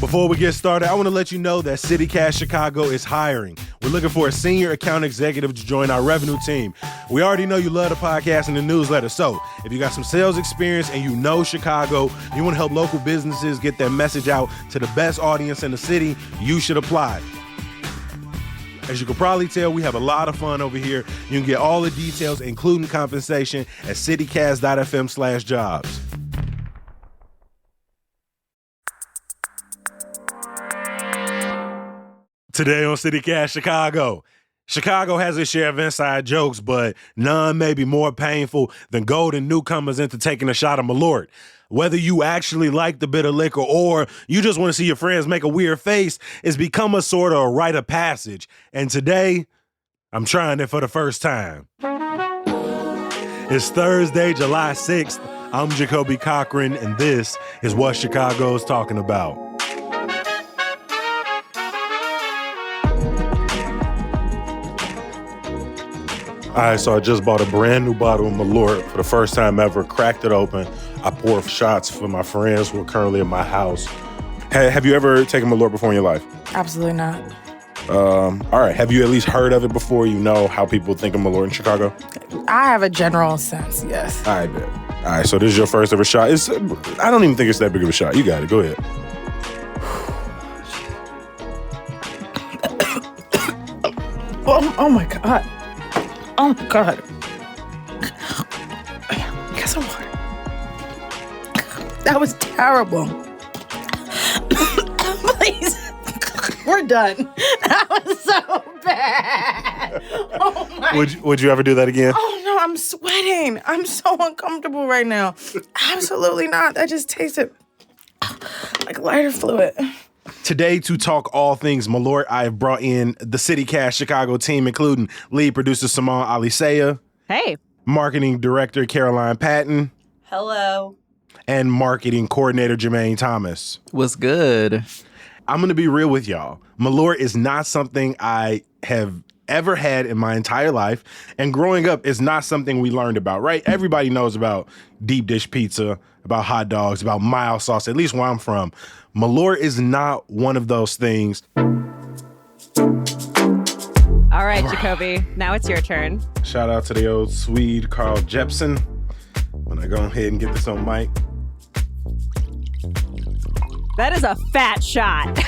Before we get started, I want to let you know that CityCast Chicago is hiring. We're looking for a senior account executive to join our revenue team. We already know you love the podcast and the newsletter, so if you got some sales experience and you know Chicago, you want to help local businesses get their message out to the best audience in the city, you should apply. As you can probably tell, we have a lot of fun over here. You can get all the details, including compensation, at citycast.fm/jobs. Today on CityCast Chicago, Chicago has its share of inside jokes, but none may be more painful than goading newcomers into taking a shot of Malört. Whether you actually like the bitter liquor or you just want to see your friends make a weird face, it's become a sort of a rite of passage. And today, I'm trying it for the first time. It's Thursday, July 6th. I'm Jacoby Cochran, and this is what Chicago's talking about. All right, so I just bought a brand new bottle of Malört for the first time ever, cracked it open. I poured shots for my friends who are currently in my house. Hey, have you ever taken Malört before in your life? Absolutely not. All right, have you at least heard of it before? You know how people think of Malört in Chicago? I have a general sense, yes. I bet. All right, so this is your first ever shot. I don't even think it's that big of a shot. You got it. Go ahead. Oh my God. Oh my God. Get some water. That was terrible. Please. We're done. That was so bad. Oh my. Would you ever do that again? Oh no, I'm sweating. I'm so uncomfortable right now. Absolutely not. That just tasted like lighter fluid. Today, to talk all things Malört, I have brought in the CityCast Chicago team, including lead producer Simone Alicea. Hey. Marketing director Caroline Patton. Hello. And marketing coordinator Jermaine Thomas. What's good? I'm going to be real with y'all. Malört is not something I have ever had in my entire life. And growing up, it's not something we learned about, right? Everybody knows about deep dish pizza, about hot dogs, about mild sauce, at least where I'm from. Malört is not one of those things. All right, Jacoby, now it's your turn. Shout out to the old Swede, Carl Jepsen. When I go ahead and get this on mic. That is a fat shot.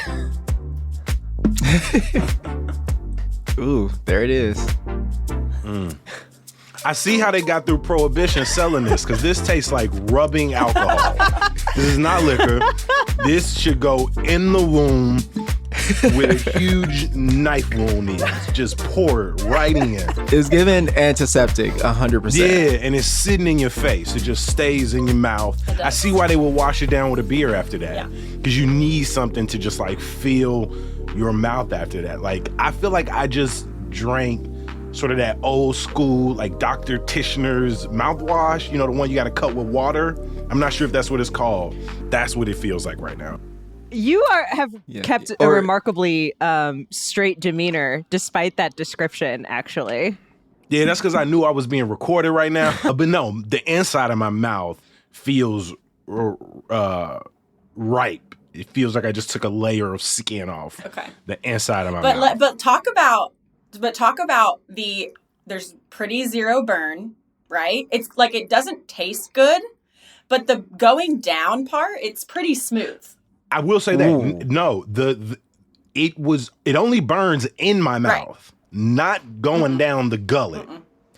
Ooh, there it is. I see how they got through Prohibition selling this, because this tastes like rubbing alcohol. This is not liquor. This should go in the womb with a huge knife wound in it. Just pour it right in. It's given antiseptic, 100%. Yeah, and it's sitting in your face. It just stays in your mouth. I see why they will wash it down with a beer after that. Because you need something to just like fill your mouth after that. Like, I feel like I just drank sort of that old school, like Dr. Tishner's mouthwash, you know, the one you got to cut with water. I'm not sure if that's what it's called. That's what it feels like right now. You have kept a remarkably straight demeanor despite that description, actually. Yeah, that's because I knew I was being recorded right now. But no, the inside of my mouth feels ripe. It feels like I just took a layer of skin off. Okay. The inside of my mouth. But talk about there's pretty zero burn, right? It's like it doesn't taste good, but the going down part, it's pretty smooth. I will say that no, it only burns in my mouth, not going down the gullet.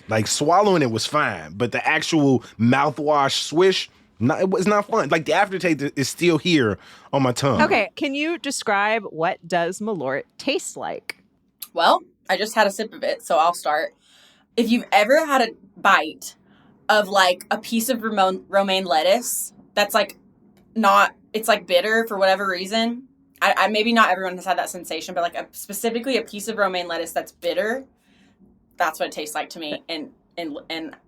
Like swallowing it was fine, but the actual mouthwash swish, it was not fun. Like the aftertaste is still here on my tongue. Okay, can you describe what does Malört taste like? Well, I just had a sip of it, so I'll start. If you've ever had a bite of like a piece of romaine lettuce that's like it's like bitter for whatever reason. I maybe not everyone has had that sensation, but like specifically a piece of romaine lettuce that's bitter. That's what it tastes like to me in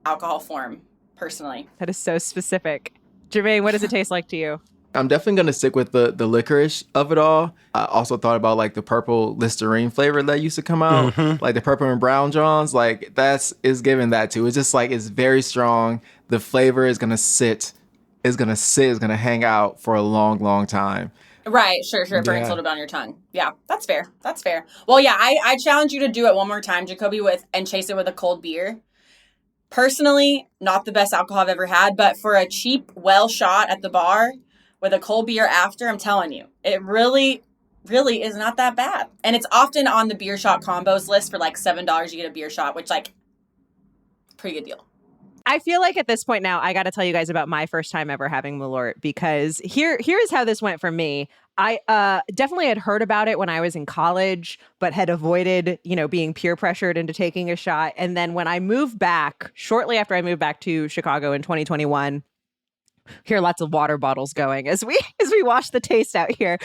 alcohol form, personally. That is so specific. Jermaine, what does it taste like to you? I'm definitely going to stick with the licorice of it all. I also thought about like the purple Listerine flavor that used to come out, like the purple and brown Johns. Like is given that too. It's just like, it's very strong. The flavor is going to sit is gonna sit, is gonna hang out for a long, long time. Right, sure. It burns a little bit on your tongue. Yeah, that's fair. Well, yeah, I challenge you to do it one more time, Jacoby, and chase it with a cold beer. Personally, not the best alcohol I've ever had, but for a cheap, well shot at the bar with a cold beer after, I'm telling you, it really, really is not that bad. And it's often on the beer shot combos list for like $7 you get a beer shot, which like, pretty good deal. I feel like at this point now, I got to tell you guys about my first time ever having Malört, because here's how this went for me. I definitely had heard about it when I was in college, but had avoided, being peer pressured into taking a shot. And then when I moved back, shortly after I moved back to Chicago in 2021, hear lots of water bottles going as we wash the taste out here.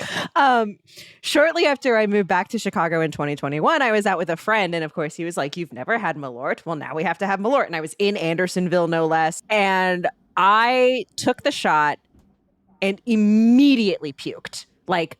Shortly after I moved back to Chicago in 2021, I was out with a friend, and of course he was like, "You've never had Malört? Well, now we have to have Malört." And I was in Andersonville, no less, and I took the shot and immediately puked. Like,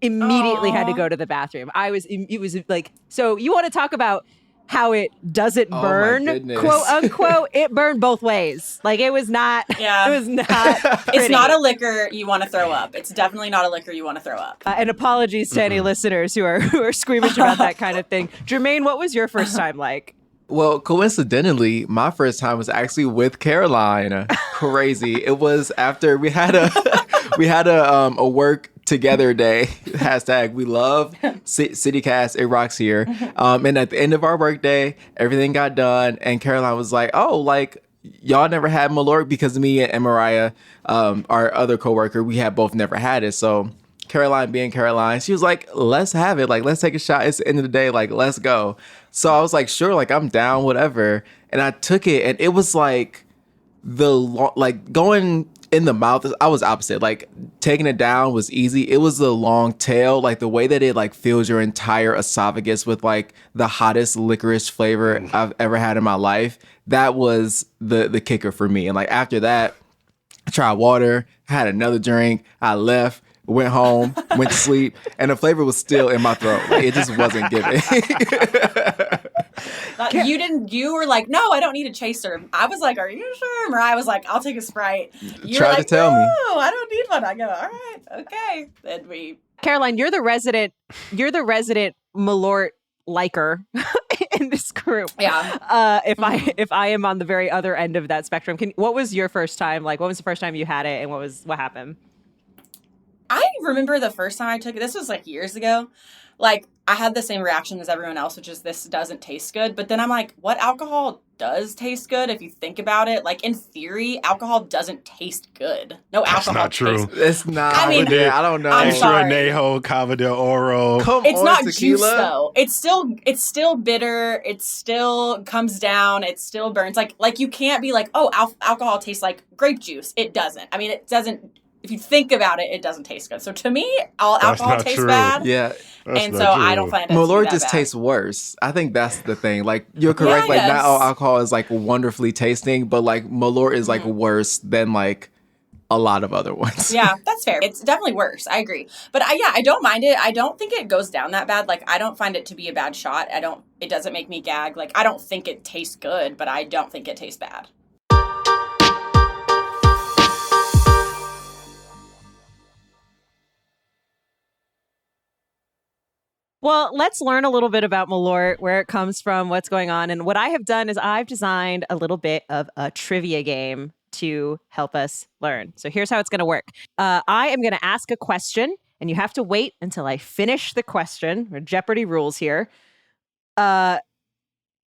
immediately had to go to the bathroom. It was like, so you want to talk about how it doesn't burn, quote unquote, it burned both ways. Like, it was not, yeah. It was not pretty. It's not a liquor you want to throw up. It's definitely not a liquor you want to throw up. And apologies to any listeners who are squeamish about that kind of thing. Jermaine, what was your first time like? Well, coincidentally, my first time was actually with Caroline. Crazy. It was after we had a work together day. Hashtag we love CityCast. It rocks here. And at the end of our work day, everything got done, and Caroline was like, "Oh, like y'all never had Malört?" Because me and Mariah, our other coworker, we had both never had it. So Caroline being Caroline, she was like, "Let's have it. Like, let's take a shot. It's the end of the day. Like, let's go." So I was like, "Sure, like I'm down, whatever." And I took it, and it was like going in the mouth. I was opposite. Like, taking it down was easy. It was the long tail, like the way that it like fills your entire esophagus with like the hottest licorice flavor I've ever had in my life. That was the kicker for me. And like after that, I tried water, had another drink, I left, went home, went to sleep, and the flavor was still in my throat. Like, it just wasn't giving. You were like, "No, I don't need a chaser." I was like, "Are you sure?" Mariah was like, "I'll take a Sprite." You Tried were like, to tell me. "No, I don't need one." I go, "All right, okay." Then Caroline, you're the resident Malört liker in this group. Yeah. If I am on the very other end of that spectrum, what was your first time like? What was the first time you had it, and what happened? I remember the first time I took it. This was like years ago. Like, I had the same reaction as everyone else, which is this doesn't taste good. But then I'm like, what alcohol does taste good if you think about it? Like, in theory, alcohol doesn't taste good. No alcohol. That's not true. It's not. I mean, I don't know. I'm Extra sorry. Anejo, Cava de Oro. It's not tequila? juice though. It's still bitter. It still comes down. It still burns. Like you can't be like, oh, alcohol tastes like grape juice. It doesn't. I mean, it doesn't. If you think about it, it doesn't taste good. So to me, all alcohol tastes bad. Yeah. And so I don't find it Malört to be just that bad. tastes worse. I think that's the thing. Like, you're correct. Yeah, like, not yes. all alcohol is like wonderfully tasting, but like Malört is like worse than like a lot of other ones. Yeah, that's fair. It's definitely worse. I agree. But I don't mind it. I don't think it goes down that bad. Like, I don't find it to be a bad shot. It doesn't make me gag. Like, I don't think it tastes good, but I don't think it tastes bad. Well, let's learn a little bit about Malört, where it comes from, what's going on. And what I have done is I've designed a little bit of a trivia game to help us learn. So here's how it's going to work. I am going to ask a question, and you have to wait until I finish the question. Or Jeopardy rules here. And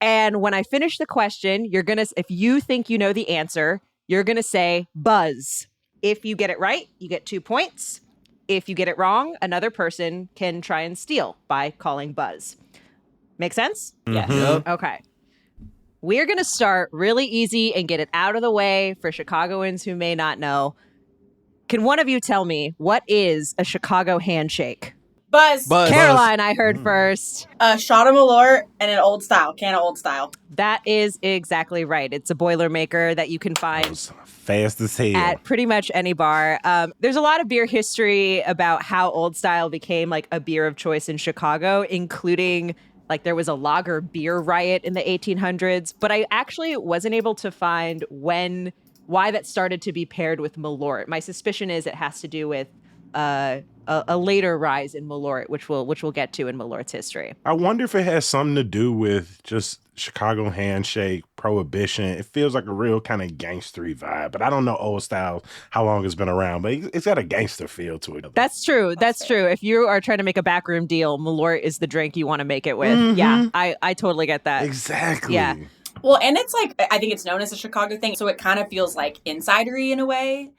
when I finish the question, if you think you know the answer, you're going to say buzz. If you get it right, you get 2 points. If you get it wrong, another person can try and steal by calling buzz. Make sense? Yes. Yep. Okay. We're going to start really easy and get it out of the way for Chicagoans who may not know. Can one of you tell me, what is a Chicago handshake? Buzz. Caroline, I heard first. A shot of Malört and an old style. Can of old style. That is exactly right. It's a Boilermaker that you can find Fast as hell. at pretty much any bar. There's a lot of beer history about how Old Style became like a beer of choice in Chicago, including like there was a lager beer riot in the 1800s. But I actually wasn't able to find when why that started to be paired with Malört. My suspicion is it has to do with a later rise in Malört, which we'll get to in Malört's history. I wonder if it has something to do with just Chicago handshake, prohibition. It feels like a real kind of gangstery vibe, but I don't know old style, how long it's been around, but it's got a gangster feel to it. That's true. That's true. If you are trying to make a backroom deal, Malört is the drink you want to make it with. Mm-hmm. Yeah, I totally get that. Exactly. Yeah. Well, and it's like, I think it's known as a Chicago thing, so it kind of feels like insidery in a way,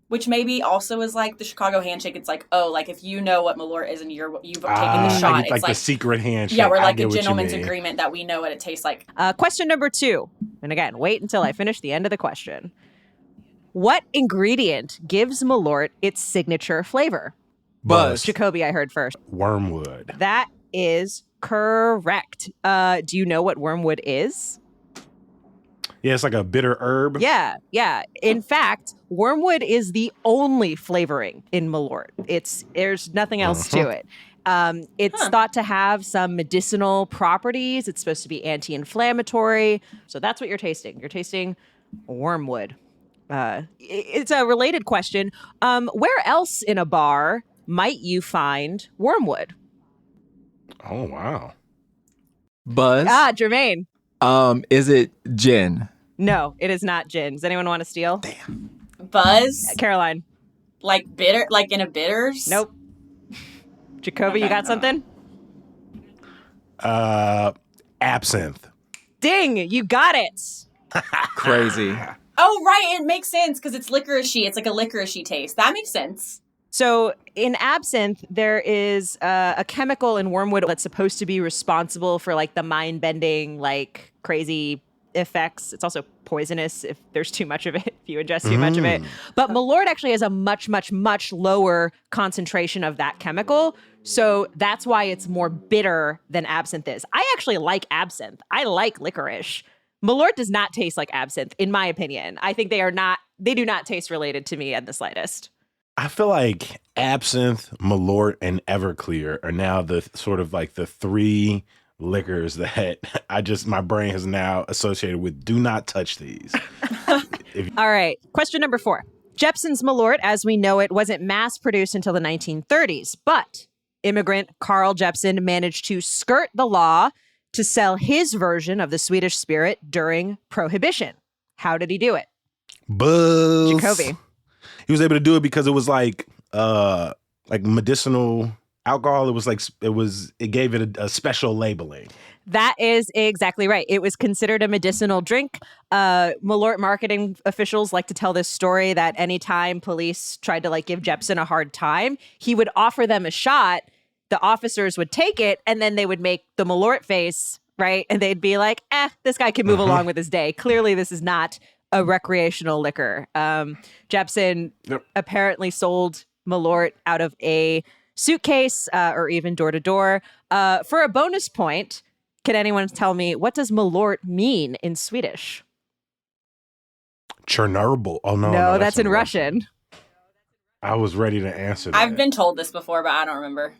which maybe also is like the Chicago handshake. It's like, oh, like if you know what Malört is and you've taken the shot, it's like the secret handshake. Yeah, we're like a a gentleman's agreement that we know what it tastes like. Question number 2. And again, wait until I finish the end of the question. What ingredient gives Malört its signature flavor? Buzz. Jacoby, I heard first. Wormwood. That is correct. Do you know what wormwood is? Yeah, it's like a bitter herb. Yeah. In fact, wormwood is the only flavoring in Malört. There's nothing else to it. It's thought to have some medicinal properties. It's supposed to be anti-inflammatory. So that's what you're tasting. You're tasting wormwood. It's a related question. Where else in a bar might you find wormwood? Oh, wow. Buzz. Jermaine. Is it gin? No, it is not gin. Does anyone want to steal? Damn. Buzz? Caroline. Like bitter, like in a bitters? Nope. Jacoby, you got something? Absinthe. Ding, you got it. Crazy. Oh, right. It makes sense because it's licoricey. It's like a licoricey taste. That makes sense. So in absinthe, there is a chemical in wormwood that's supposed to be responsible for like the mind-bending, like crazy effects. It's also poisonous if there's too much of it, if you ingest too much of it. But Malört actually has a much, much, much lower concentration of that chemical. So that's why it's more bitter than absinthe is. I actually like absinthe. I like licorice. Malört does not taste like absinthe, in my opinion. I think they do not taste related to me at the slightest. I feel like absinthe, Malört, and Everclear are now the sort of like the 3 liquors that my brain has now associated with. Do not touch these. All right. Question number 4. Jeppson's Malört, as we know it, wasn't mass produced until the 1930s, but immigrant Carl Jeppson managed to skirt the law to sell his version of the Swedish spirit during Prohibition. How did he do it? Buzz. Jacoby. He was able to do it because it was like medicinal alcohol. It gave it a special labeling. That is exactly right. It was considered a medicinal drink. Malört marketing officials like to tell this story that anytime police tried to give Jeppson a hard time, he would offer them a shot. The officers would take it, and then they would make the Malört face, right? And they'd be like, this guy can move along with his day. Clearly, this is not a recreational liquor. Jeppson apparently sold Malört out of a suitcase or even door to door. For a bonus point, can anyone tell me, what does Malört mean in Swedish? Chernobyl. Oh, no. No, that's in Russian. I was ready to answer that. I've been told this before, but I don't remember.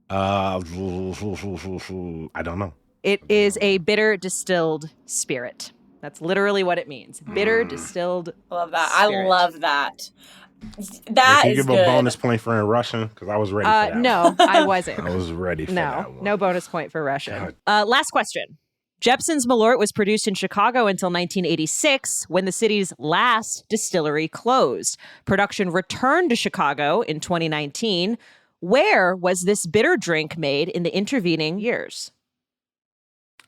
I don't know. It is a bitter distilled spirit. That's literally what it means. Bitter distilled I love that. spirit. I love that. That Can you is give good. a bonus point for in Russian? Because I was ready for that. No, I wasn't. I was ready for that one. No bonus point for Russian. Last question. Jeppson's Malört was produced in Chicago until 1986, when the city's last distillery closed. Production returned to Chicago in 2019. Where was this bitter drink made in the intervening years?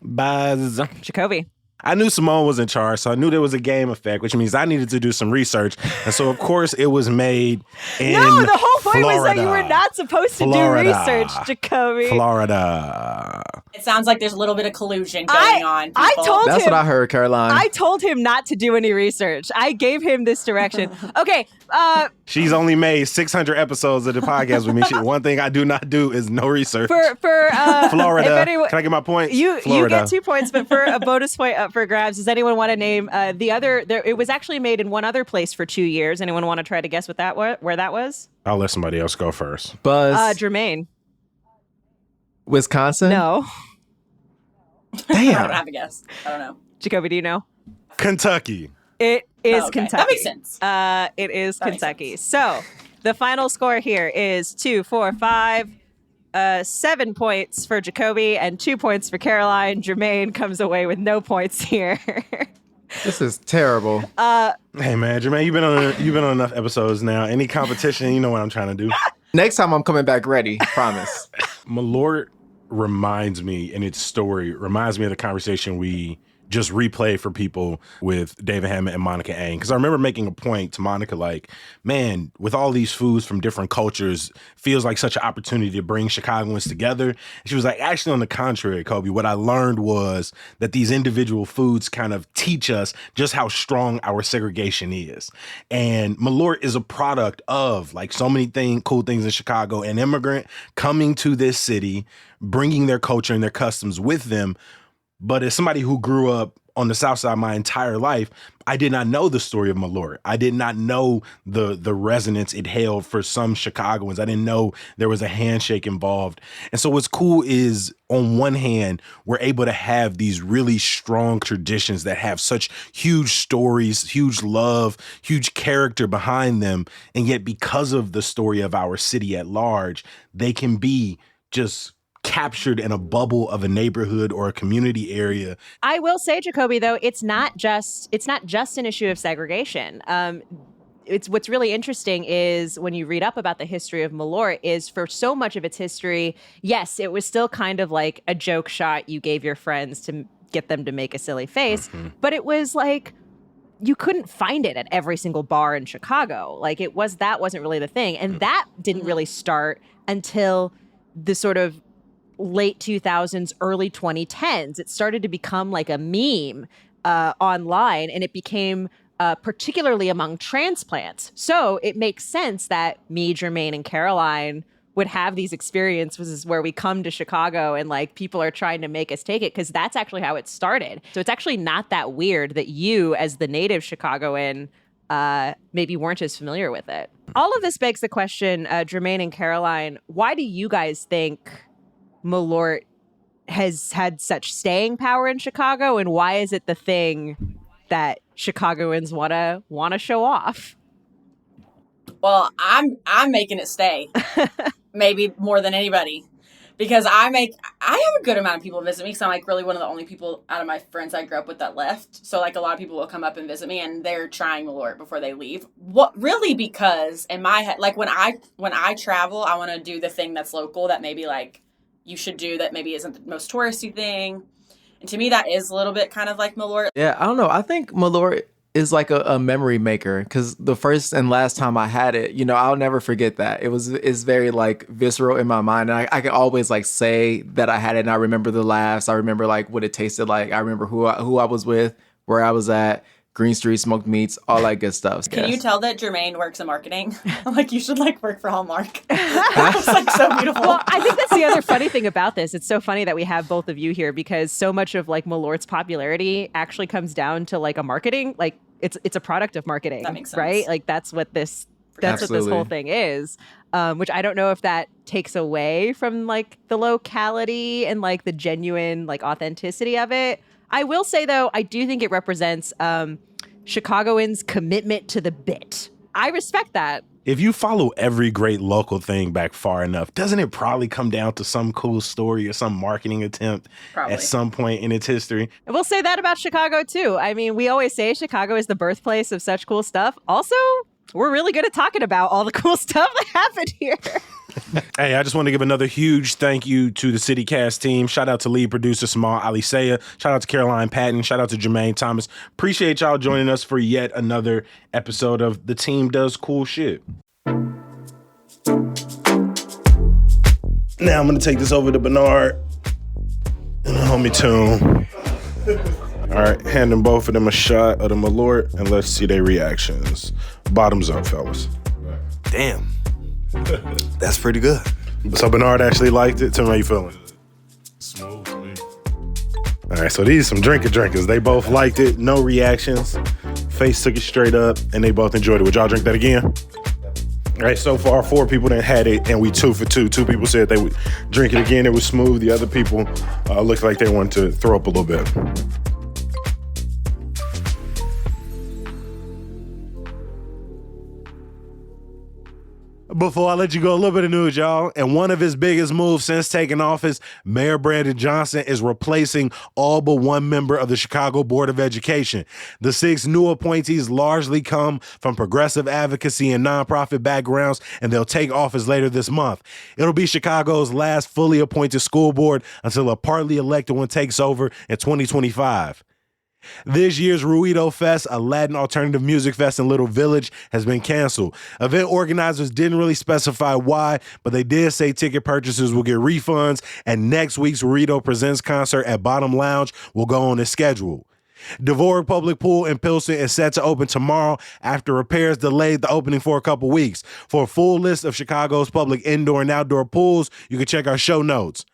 Buzz. Jacoby. I knew Simone was in charge, so I knew there was a game effect, which means I needed to do some research. And so, of course, it was made in No, the whole point was that you Florida. were not supposed to Florida. do research, Jacoby. Florida. It sounds like there's a little bit of collusion going on. I people. told That's him. what I heard, Caroline. I told him not to do any research. I gave him this direction. Okay. She's only made 600 episodes of the podcast with me. One thing I do not do is no research. For Florida. if anyone, Can I get my points? you Florida. get 2 points, but for a bonus point up for grabs, does anyone want to name the other? It was actually made in one other place for 2 years. Anyone want to try to guess where that was? I'll let somebody else go first. Buzz. Jermaine. Wisconsin? No. I don't Damn. have a guess. I don't know. Jacoby, do you know? Kentucky. It is Okay. Kentucky. That makes sense. It is That makes Kentucky. So the final score here is 2, 4, 5, 7 points for Jacoby and 2 points for Caroline. Jermaine comes away with no points here. This is terrible. Hey man, Jermaine, you've been on enough episodes now. Any competition, you know what I'm trying to do. Next time I'm coming back ready. Promise. Malört reminds me, and its story reminds me of the conversation we just replay for people with David Hammond and Monica Ang. Because I remember making a point to Monica like, man, with all these foods from different cultures, feels like such an opportunity to bring Chicagoans together. And she was like, actually, on the contrary, Kobe, what I learned was that these individual foods kind of teach us just how strong our segregation is. And Malört is a product of like so many cool things in Chicago, an immigrant coming to this city, bringing their culture and their customs with them. But as somebody who grew up on the South Side my entire life, I did not know the story of Malört. I did not know the resonance it held for some Chicagoans. I didn't know there was a handshake involved. And so what's cool is, on one hand, we're able to have these really strong traditions that have such huge stories, huge love, huge character behind them. And yet because of the story of our city at large, they can be just captured in a bubble of a neighborhood or a community area. I will say, Jacoby, though, it's not just an issue of segregation. It's what's really interesting is when you read up about the history of Malört is for so much of its history, yes, it was still kind of like a joke shot you gave your friends to get them to make a silly face, but it was like you couldn't find it at every single bar in Chicago. Like that wasn't really the thing. And that didn't really start until the sort of late 2000s, early 2010s. It started to become like a meme online, and it became particularly among transplants. So it makes sense that me, Jermaine, and Caroline would have these experiences where we come to Chicago and like people are trying to make us take it, because that's actually how it started. So it's actually not that weird that you, as the native Chicagoan, maybe weren't as familiar with it. All of this begs the question, Jermaine and Caroline, why do you guys think Malört has had such staying power in Chicago, and why is it the thing that Chicagoans want to show off? Well, I'm making it stay, maybe more than anybody, because I have a good amount of people visit me. So I'm like really one of the only people out of my friends I grew up with that left. So like a lot of people will come up and visit me, and they're trying Malört before they leave. What really, because in my head, like when I travel, I want to do the thing that's local that maybe like you should do that maybe isn't the most touristy thing. And to me, that is a little bit kind of like Malört. Yeah, I don't know. I think Malört is like a memory maker, because the first and last time I had it, I'll never forget that. It's very like visceral in my mind. And I can always like say that I had it, and I remember the laughs. I remember like what it tasted like. I remember who I was with, where I was at, Green Street, smoked meats, all that good stuff. Can you tell that Jermaine works in marketing? Like you should like work for Hallmark. It's like so beautiful. Well, I think that's the other funny thing about this. It's so funny that we have both of you here, because so much of like Malört's popularity actually comes down to like a marketing, like it's a product of marketing. That makes sense. Right? Like that's what this whole thing is. Which I don't know if that takes away from like the locality and like the genuine like authenticity of it. I will say though, I do think it represents Chicagoans' commitment to the bit. I respect that. If you follow every great local thing back far enough, doesn't it probably come down to some cool story or some marketing attempt at some point in its history? And we'll say that about Chicago too. I mean, we always say Chicago is the birthplace of such cool stuff. Also, we're really good at talking about all the cool stuff that happened here. Hey, I just want to give another huge thank you to the CityCast team. Shout out to lead producer Simone Alicea. Shout out to Caroline Patton. Shout out to Jermaine Thomas. Appreciate y'all joining us for yet another episode of The Team Does Cool Shit. Now I'm going to take this over to Bernard and the homie Tune. All right, handing both of them a shot of the Malört, and let's see their reactions. Bottoms up, fellas. Damn. That's pretty good. So Bernard actually liked it. Tell me how you feeling. Smooth to me. All right, so these some drinkers. They both liked it. No reactions. Face took it straight up, and they both enjoyed it. Would y'all drink that again? All right, so far 4 people that had it, and we 2 for 2. 2 people said they would drink it again. It was smooth. The other people looked like they wanted to throw up a little bit. Before I let you go, a little bit of news, y'all. And one of his biggest moves since taking office, Mayor Brandon Johnson is replacing all but one member of the Chicago Board of Education. The 6 new appointees largely come from progressive advocacy and nonprofit backgrounds, and they'll take office later this month. It'll be Chicago's last fully appointed school board until a partly elected one takes over in 2025. This year's Ruido Fest, a Latin alternative music fest in Little Village, has been canceled. Event organizers didn't really specify why, but they did say ticket purchasers will get refunds, and next week's Ruido Presents concert at Bottom Lounge will go on as scheduled. Dvorak Public Pool in Pilsen is set to open tomorrow after repairs delayed the opening for a couple weeks. For a full list of Chicago's public indoor and outdoor pools, you can check our show notes.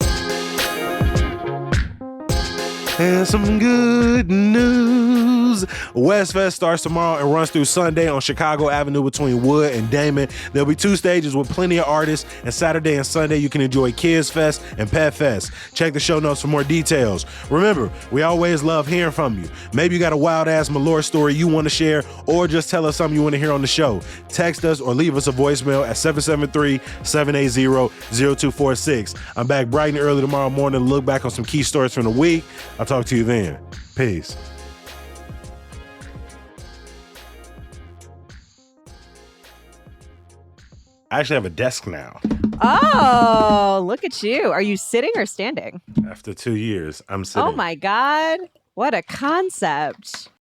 And some good news. Westfest starts tomorrow and runs through Sunday on Chicago Avenue between Wood and Damon. There'll be 2 stages with plenty of artists, and Saturday and Sunday you can enjoy Kids Fest and Pet Fest. Check the show notes for more details. Remember, we always love hearing from you. Maybe you got a wild-ass Malört story you want to share, or just tell us something you want to hear on the show. Text us or leave us a voicemail at 773-780-0246. I'm back bright and early tomorrow morning to look back on some key stories from the week. I'll talk to you then. Peace. I actually have a desk now. Oh, look at you. Are you sitting or standing? After 2 years, I'm sitting. Oh my God. What a concept.